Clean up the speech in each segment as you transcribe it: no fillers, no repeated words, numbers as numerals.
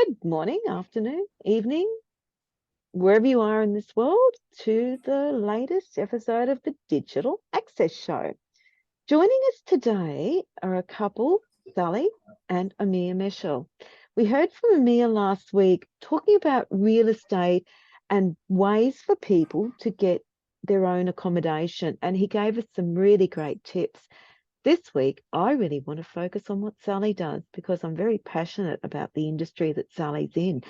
Good morning, afternoon, evening, wherever you are in this world, to the latest episode of the Digital Access Show. Joining us today are a couple, Sally and Amir Meshel. We heard from Amir last week talking about real estate and ways for people to get their own accommodation, and he gave us some really great tips. This week, I really want to focus on what Sally does because I'm very passionate about the industry that Sally's in.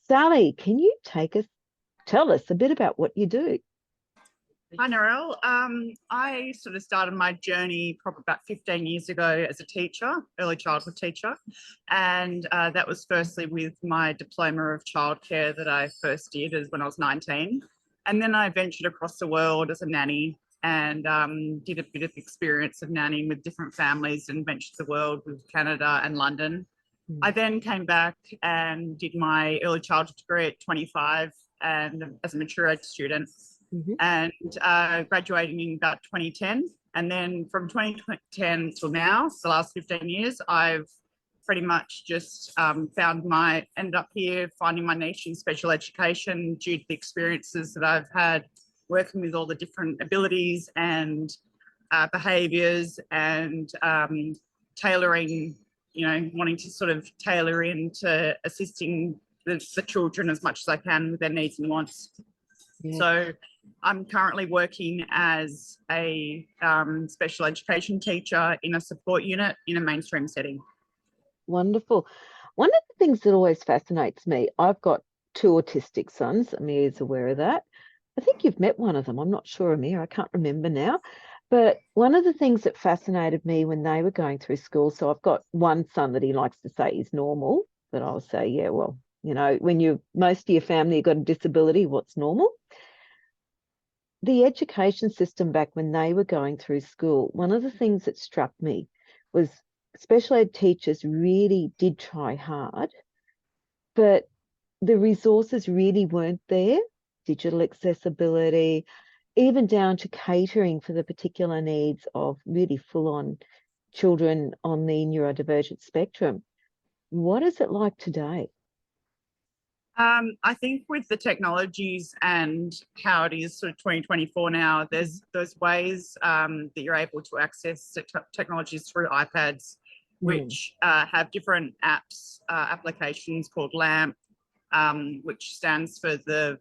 Sally, can you tell us a bit about what you do? Hi, Narelle. I sort of started my journey probably about 15 years ago as a teacher, early childhood teacher. And that was firstly with my diploma of childcare that I first did when I was 19. And then I ventured across the world as a nanny and did a bit of experience of nannying with different families and ventured the world with Canada and London. I then came back and did my early childhood degree at 25 and as a mature age student. And graduating in about 2010. And then from 2010 till now, so the last 15 years, I've pretty much just ended up here finding my niche in special education due to the experiences that I've had working with all the different abilities and behaviours and tailoring, wanting to sort of tailor into assisting the children as much as I can with their needs and wants. Yeah. So I'm currently working as a special education teacher in a support unit in a mainstream setting. Wonderful. One of the things that always fascinates me, I've got two autistic sons. Amir's aware of that. I think you've met one of them. I'm not sure, Amir. I can't remember now. But one of the things that fascinated me when they were going through school, so I've got one son that he likes to say is normal, but I'll say, yeah, well, when most of your family have got a disability, what's normal? The education system back when they were going through school, one of the things that struck me was special ed teachers really did try hard, but the resources really weren't there. Digital accessibility, even down to catering for the particular needs of really full-on children on the neurodivergent spectrum. What is it like today? I think with the technologies and how it is sort of 2024 now, there's those ways that you're able to access technologies through iPads, which have different applications called LAMP, which stands for the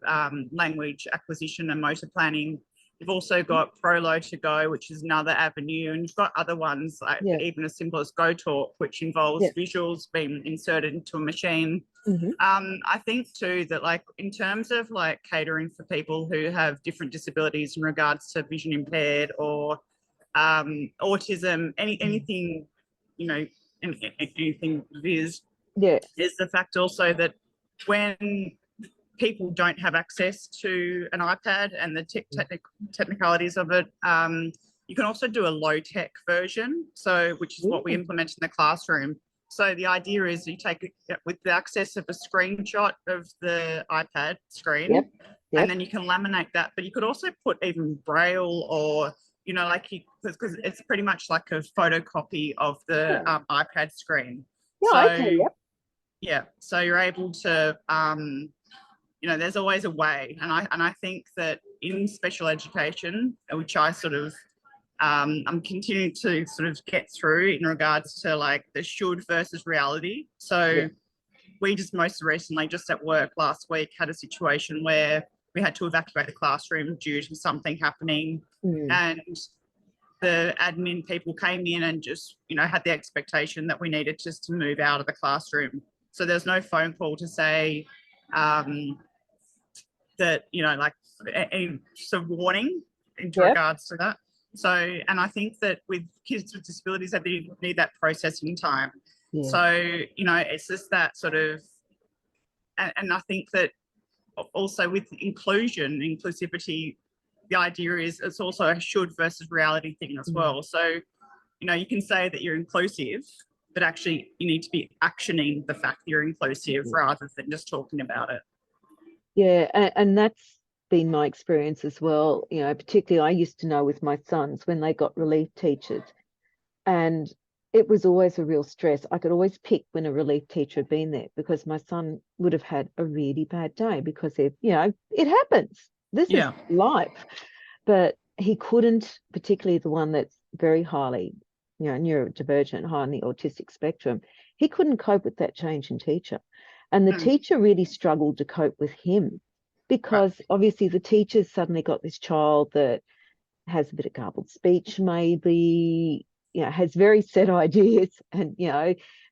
Language Acquisition and Motor Planning. You've also got Prolo to Go, which is another avenue, and you've got other ones like even as simple as GoTalk, which involves visuals being inserted into a machine. I think too that like in terms of like catering for people who have different disabilities in regards to vision impaired or autism, anything, anything is the fact also that when people don't have access to an iPad and the technicalities of it, you can also do a low-tech version, which is what we implement in the classroom. So the idea is you take it with the access of a screenshot of the iPad screen, and then you can laminate that. But you could also put even Braille or, because it's pretty much like a photocopy of the iPad screen. So you're able to, there's always a way. And I think that in special education, which I sort of, I'm continuing to sort of get through in regards to like the should versus reality. So we just most recently, just at work last week, had a situation where we had to evacuate the classroom due to something happening. And the admin people came in and just, had the expectation that we needed just to move out of the classroom. So there's no phone call to say that, like any sort of warning in regards to that. So, and I think that with kids with disabilities, they need that processing time. So, it's just that sort of, and I think that also with inclusivity, the idea is it's also a should versus reality thing as well. So, you can say that you're inclusive, but actually you need to be actioning the fact that you're inclusive rather than just talking about it. Yeah, and that's been my experience as well. Particularly I used to know with my sons when they got relief teachers, and it was always a real stress. I could always pick when a relief teacher had been there because my son would have had a really bad day because it happens. This is Yeah. life. But he couldn't, particularly the one that's very highly, neurodivergent, high on the autistic spectrum, he couldn't cope with that change in teacher. And the Mm. teacher really struggled to cope with him Right. because obviously the teacher's suddenly got this child that has a bit of garbled speech, maybe, has very set ideas and,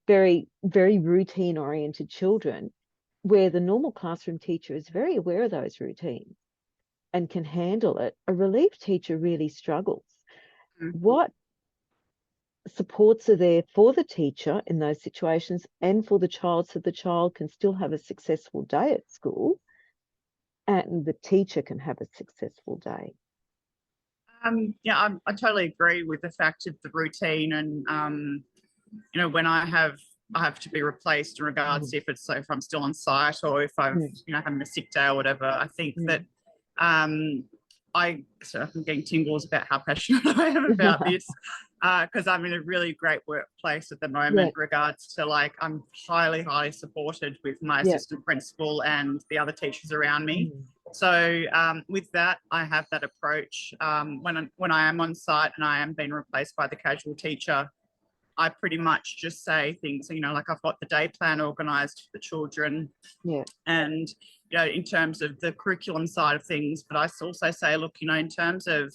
very, very routine oriented children, where the normal classroom teacher is very aware of those routines and can handle it. A relief teacher really struggles. Mm. What supports are there for the teacher in those situations and for the child so the child can still have a successful day at school and the teacher can have a successful day? Yeah, I totally agree with the fact of the routine, and when I have to be replaced in regards to if I'm still on site or if I've having a sick day or whatever. I think that I'm getting tingles about how passionate I am about this because I'm in a really great workplace at the moment. Regards to I'm highly, highly supported with my assistant principal and the other teachers around me. So with that, I have that approach when I am on site and I am being replaced by the casual teacher. I pretty much just say things, I've got the day plan organised for the children. And, in terms of the curriculum side of things, but I also say, look, in terms of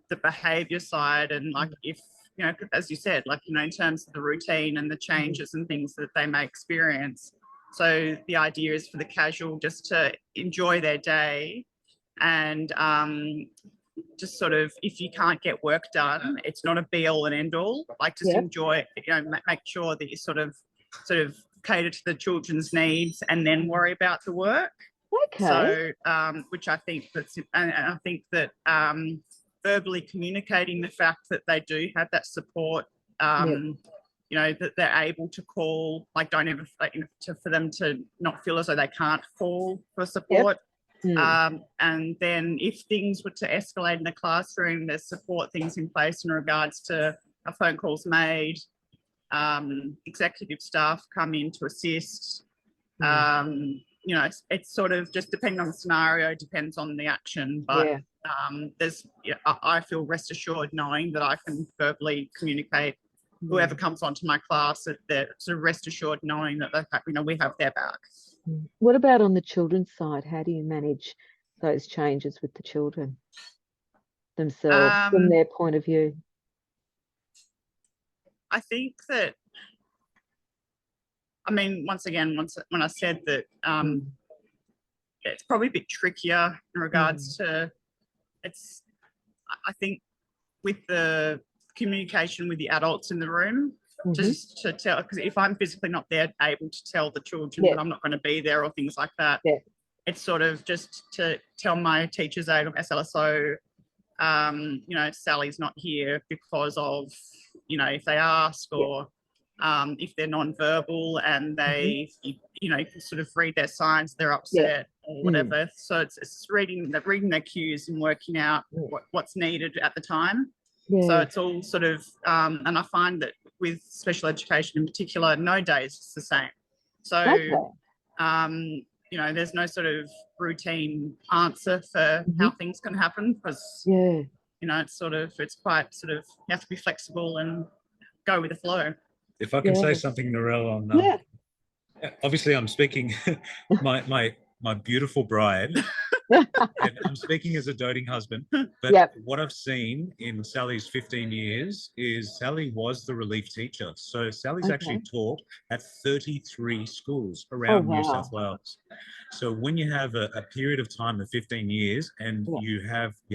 the behaviour side and if, as you said, in terms of the routine and the changes and things that they may experience. So the idea is for the casual just to enjoy their day and just sort of, if you can't get work done, it's not a be all and end all. Just enjoy it, make sure that you sort of cater to the children's needs and then worry about the work. Okay. So, which I think and I think that verbally communicating the fact that they do have that support, that they're able to call, don't ever for them to not feel as though they can't call for support. And then if things were to escalate in the classroom, there's support things in place in regards to a phone calls made, executive staff come in to assist. It's sort of just depending on the scenario, depends on the action. But I feel rest assured knowing that I can verbally communicate whoever comes onto my class, that they're sort of rest assured knowing that we have their back. What about on the children's side? How do you manage those changes with the children themselves from their point of view? I think that, once again, when I said that it's probably a bit trickier in regards to I think with the communication with the adults in the room, just to tell, because if I'm physically not there able to tell the children that I'm not going to be there or things like that, it's sort of just to tell my teachers aide or SLSO, Sally's not here because of, if they ask or if they're non-verbal and they, sort of read their signs, they're upset or whatever. So it's reading their cues and working out what's needed at the time. So it's all sort of, and I find that with special education in particular, no day is the same. So, there's no sort of routine answer for how things can happen because, it's quite sort of, you have to be flexible and go with the flow. If I can say something, Narelle, on obviously I'm speaking my beautiful bride. And I'm speaking as a doting husband, but what I've seen in Sally's 15 years is Sally was the relief teacher. So Sally's actually taught at 33 schools around New South Wales. So when you have a period of time of 15 years and you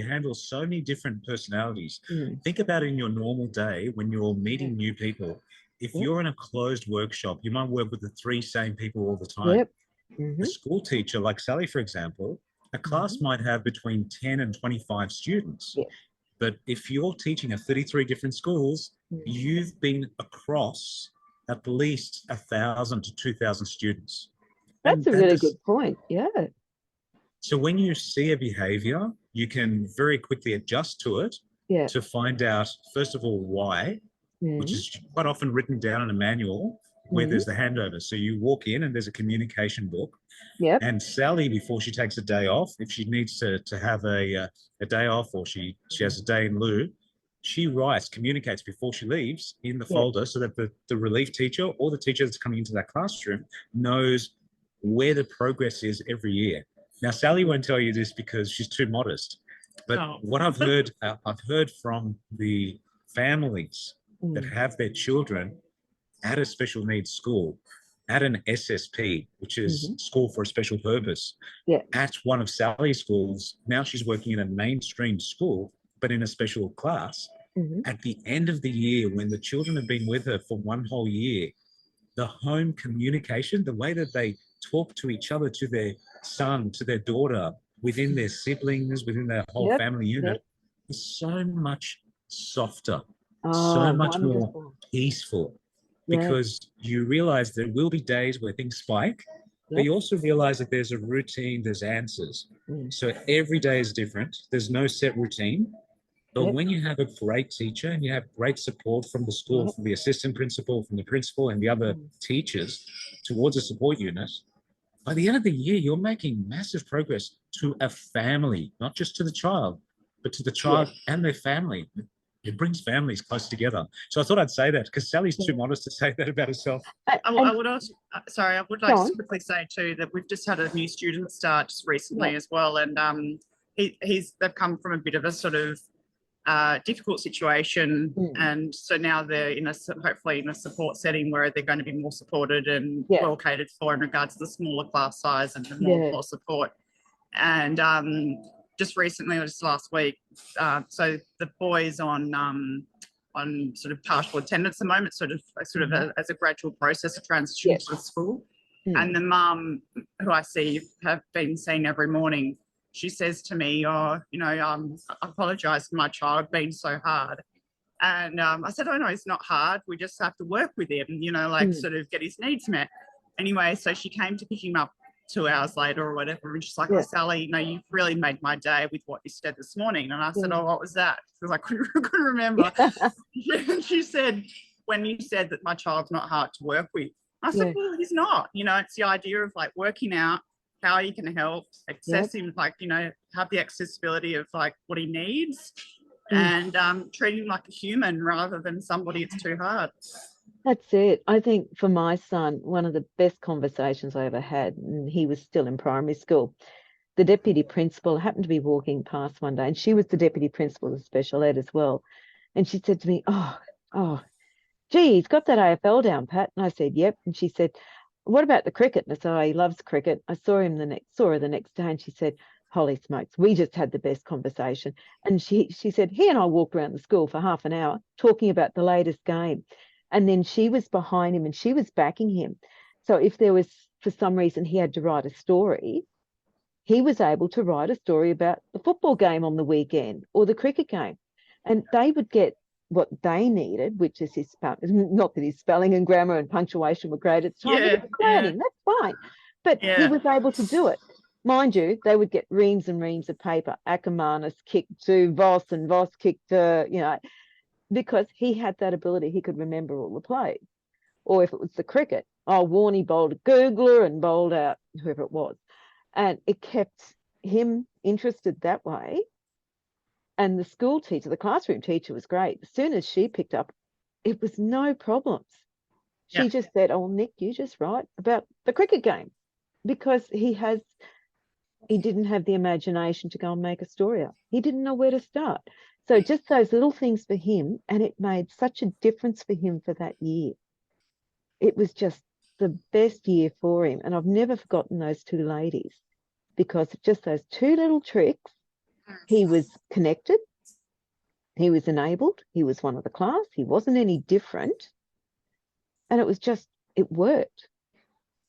handle so many different personalities, think about in your normal day when you're meeting new people. If you're in a closed workshop, you might work with the three same people all the time. A school teacher like Sally, for example, a class might have between 10 and 25 students. But if you're teaching at 33 different schools, you've been across at least 1,000 to 2,000 students. That's a really good point. So when you see a behavior, you can very quickly adjust to it to find out, first of all, why, which is quite often written down in a manual where there's the handover. So you walk in and there's a communication book. Yep. And Sally, before she takes a day off, if she needs to have a day off, or she has a day in lieu, she communicates before she leaves in the folder, so that the relief teacher or the teacher that's coming into that classroom knows where the progress is every year. Now, Sally won't tell you this because she's too modest, but what I've heard from the families that have their children at a special needs school, at an SSP, which is School for a Special Purpose, at one of Sally's schools. Now she's working in a mainstream school, but in a special class. At the end of the year, when the children have been with her for one whole year, the home communication, the way that they talk to each other, to their son, to their daughter, within their siblings, within their whole family unit, is so much softer, so much more peaceful. Because you realize there will be days where things spike, but you also realize that there's a routine, there's answers. So every day is different. There's no set routine. But when you have a great teacher and you have great support from the school, from the assistant principal, from the principal and the other teachers towards a support unit, by the end of the year, you're making massive progress to a family, not just to the child, but to the child and their family. It brings families close together. So I thought I'd say that because Sally's too modest to say that about herself. I would also, I would like to quickly say too that we've just had a new student start just recently as well, and they've come from a bit of a sort of difficult situation, and so now they're hopefully in a support setting where they're going to be more supported and well catered for in regards to the smaller class size and the more support. And just recently, or just last week, so the boys on sort of partial attendance at the moment, sort of as a gradual process of transition to the school. And the mum, who I have been seeing every morning, she says to me, I apologise for my child being so hard. And I said, oh no, it's not hard. We just have to work with him, sort of get his needs met. Anyway, so she came to pick him up 2 hours later or whatever, and she's like, oh, Sally, you've really made my day with what you said this morning. And I said, oh, what was that? Because I couldn't remember. She said, when you said that my child's not hard to work with. I said, well, he's not. It's the idea of like working out how you can help, access him, have the accessibility of like what he needs, and treat him like a human rather than somebody it's too hard. That's it. I think for my son, one of the best conversations I ever had, and he was still in primary school, the deputy principal happened to be walking past one day, and she was the deputy principal of special ed as well. And she said to me, oh, gee, he's got that AFL down, Pat. And I said, yep. And she said, what about the cricket? And I said, oh, he loves cricket. I saw her the next day, and she said, holy smokes, we just had the best conversation. And she said, he and I walked around the school for half an hour talking about the latest game. And then she was behind him and she was backing him. So if there was, for some reason, he had to write a story, he was able to write a story about the football game on the weekend or the cricket game. And they would get what they needed, which is his spelling. Not that his spelling and grammar and punctuation were great at the time. He was learning, that's fine. But he was able to do it. Mind you, they would get reams and reams of paper. Ackermanis kicked to Voss and Voss kicked to, because he had that ability. He could remember all the plays. Or if it was the cricket, Warney bowled a googler and bowled out whoever it was. And it kept him interested that way. And the school teacher, the classroom teacher was great. As soon as she picked up, it was no problems. She just said, oh, Nick, you just write about the cricket game, because he didn't have the imagination to go and make a story up. He didn't know where to start. So just those little things for him, and it made such a difference for him for that year. It was just the best year for him. And I've never forgotten those two ladies, because just those two little tricks, he was connected, he was enabled, he was one of the class, he wasn't any different. And it worked.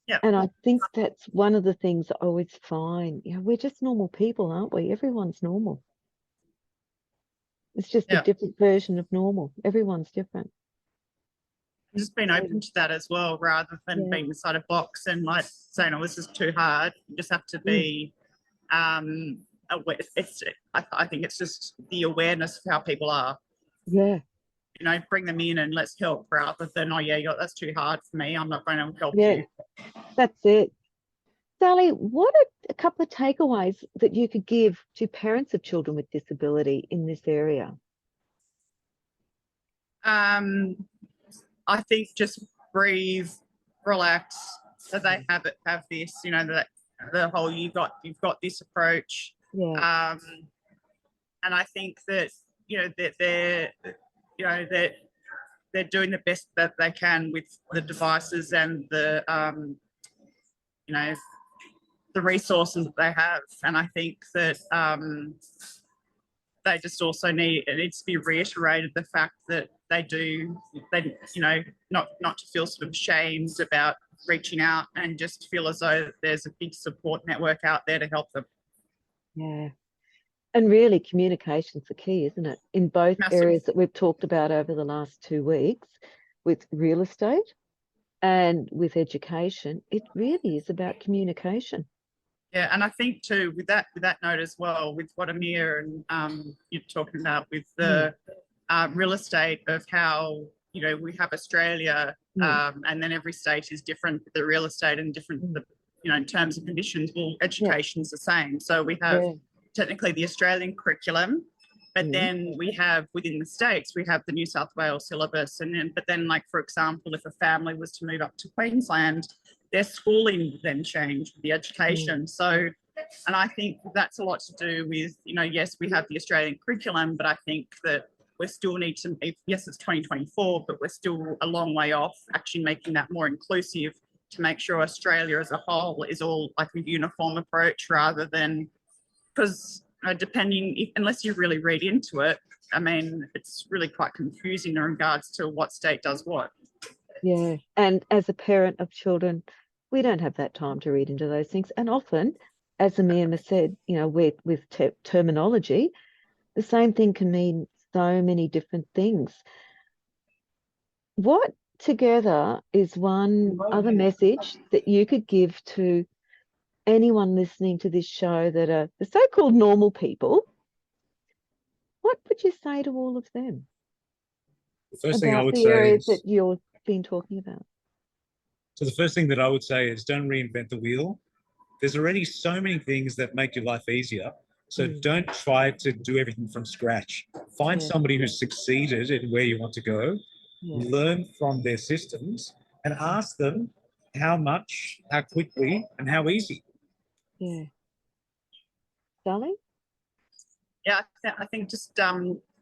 Yeah. And I think that's one of the things I always find, we're just normal people, aren't we? Everyone's normal. It's just a different version of normal. Everyone's different. Just being open to that as well, rather than being inside a box and like saying, oh, this is too hard. You just have to be aware. I think it's just the awareness of how people are. Yeah. you know, bring them in and let's help, rather than, oh yeah, that's too hard for me, I'm not going to help Yeah, you. that's it. Sally, what are a couple of takeaways that you could give to parents of children with disability in this area? I think just breathe, relax, so they have this, you know, that the whole you've got this approach. Yeah. And I think that, you know, that they're doing the best that they can with the devices and the you know, the resources that they have. And I think that they just also it needs to be reiterated, the fact that they you know, not to feel sort of ashamed about reaching out, and just feel as though there's a big support network out there to help them. Yeah. And really, communication's the key, isn't it? In both Massive. areas that we've talked about over the last 2 weeks, with real estate and with education, it really is about communication. Yeah, and I think too, with that note as well, with what Amir and you're talking about with the real estate, of how, you know, we have Australia, and then every state is different, the real estate, and different, you know, in terms of conditions. Well, education's the same. So we have technically the Australian curriculum, but then we have, within the states, we have the New South Wales syllabus. And then, like, for example, if a family was to move up to Queensland, their schooling then changed with the education. So, and I think that's a lot to do with, you know, yes, we have the Australian curriculum, but I think that we still need to, yes, it's 2024, but we're still a long way off actually making that more inclusive, to make sure Australia as a whole is all like a uniform approach, rather than, because unless you really read into it, I mean, it's really quite confusing in regards to what state does what. Yeah, and as a parent of children, we don't have that time to read into those things. And often, as Amir said, you know, with terminology, the same thing can mean so many different things. What together is one other message that you could give to anyone listening to this show that are the so-called normal people? What would you say to all of them The first thing I about would the say areas is, that you've been talking about? so the first thing that I would say is, don't reinvent the wheel. There's already so many things that make your life easier. So don't try to do everything from scratch. Find somebody who's succeeded in where you want to go, learn from their systems, and ask them how much, how quickly, and how easy. Yeah. Darling? Yeah, I think just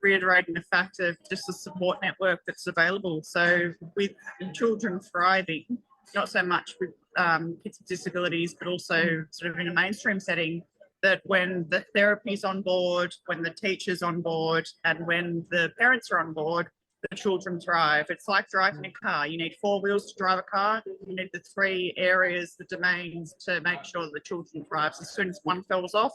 reiterating the fact of just the support network that's available. So with children thriving, not so much with kids with disabilities, but also sort of in a mainstream setting, that when the therapy's on board, when the teacher's on board, and when the parents are on board, the children thrive. It's like driving a car. You need 4 wheels to drive a car. You need the 3 areas, the domains, to make sure that the children thrive. As soon as one falls off,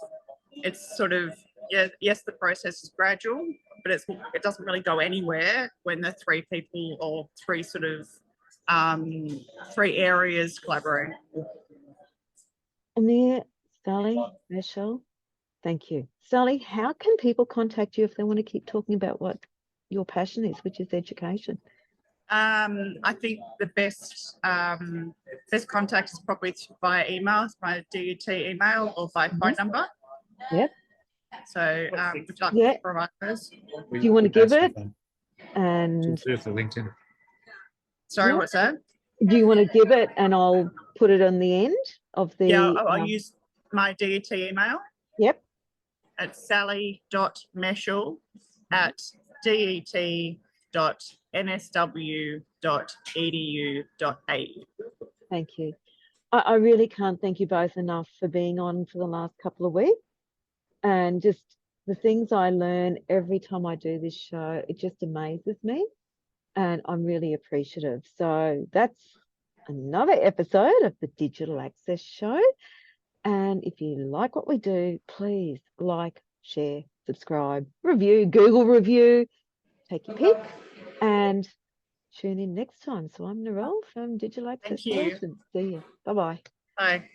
it's sort of, yes, the process is gradual, but it doesn't really go anywhere when the 3 people, or 3 sort of 3 areas collaborate. Amir, Sally, Meshel, thank you. Sally, how can people contact you if they want to keep talking about what your passion is, which is education? I think the best contact is probably via email, my DUT email, or by phone number. Yep. So would you like to provide those? Do you want to give it? And do it for LinkedIn. Sorry, what's that? Do you want to give it, and I'll put it on the end of the... Yeah, I'll use my DUT email. Yep. At sally.meshel@det.nsw.edu.au. Thank you. I really can't thank you both enough for being on for the last couple of weeks, and just the things I learn every time I do this show, it just amazes me, and I'm really appreciative. So that's another episode of the Digital Access Show. And if you like what we do, please like, share, subscribe, review, Google review, take your pick, and tune in next time. So I'm Narelle from Digital Access Solutions. See you. Bye-bye. Bye.